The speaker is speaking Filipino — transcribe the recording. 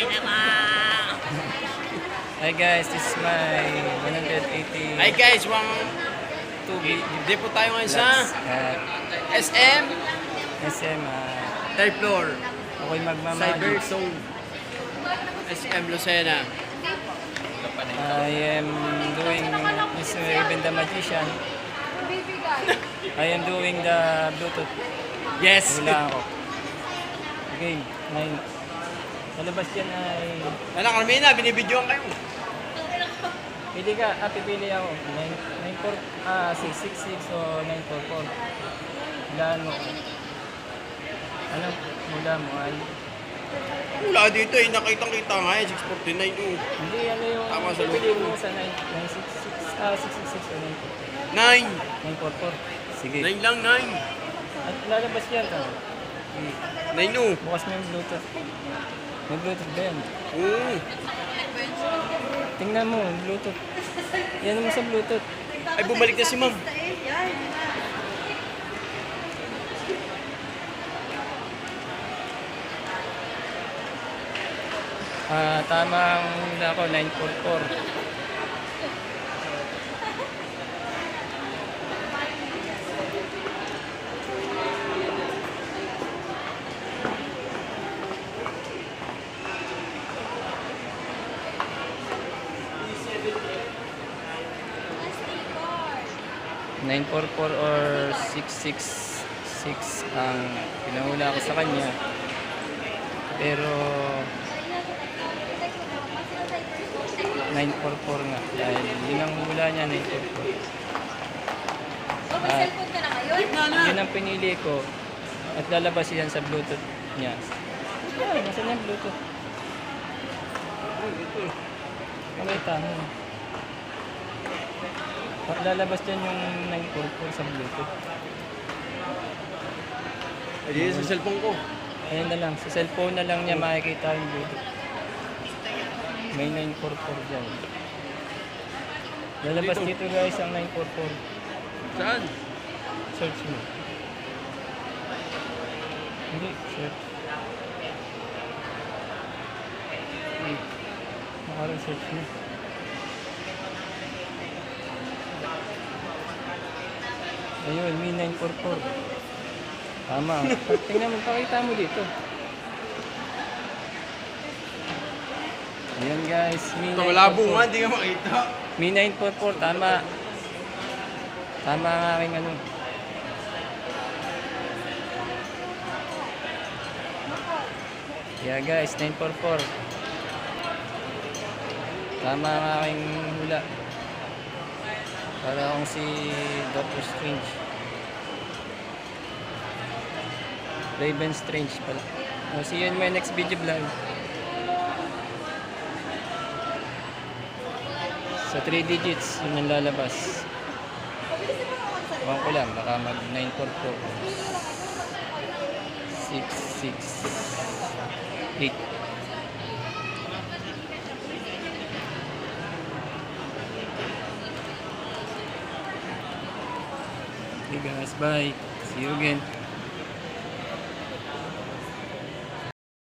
Hi guys, this is my 180. Hi guys, di po tayo ngayon sa SM SM. third floor Ako'y magmamahal. Cyberzone SM Lucena. I am doing this Even the Magician. I am doing the Bluetooth. Yes! Hula ako. Okay, 9. Sa labas dyan ay... Anak, Carmina, binibidyoan kayo. Pili ka, pipili ako. 666 o 944. Hulaan mo. Ano? Hula mo ay... Wala dito eh, nakitang-kita nga eh, 649 oh. Hindi, ano yung Tama sa pipili loob. mo sa 666 o 9! 944. Sige. 9 lang, 9! At lalabas yan. 9 oh. Bukas mo yung Bluetooth. May Bluetooth ba yan? Oo. Tingnan mo, Bluetooth. Yan mo sa Bluetooth. Ay, bumalik na si ma'am. Tama ang hula ko, 944. or 666 ang pinahula ko sa kanya. Pero 944 nga. Dahil yun ang hula niya, 944. At yun ang pinili ko. At lalabas yan sa Bluetooth niya. Ay, nasa niya Bluetooth. Pakita mo. Lalabas dyan yung 944 sa Bluetooth. Ay, sa cellphone ko. Ayan na lang. Sa cellphone na lang niya makikita yung Bluetooth. May 944 dyan. Lalabas dito guys ang 944. Saan? Search mo. Hindi, search. Search mo. Ayun, Mi 944. Tama. Tingnan mo, pakita mo dito. Ayan guys, Mi 944. Ito, malabo nga, hindi ka makita. Mi 944, tama. Tama ang aking ano. Yeah guys, 944. Tama ang aking hula. Para akong si Doctor Strange. Raven Strange pala. See you in my next video vlog. Sa 3 digits, yun ang lalabas. Ewan ko lang, baka mag 944 668. Okay guys, bye. See you again.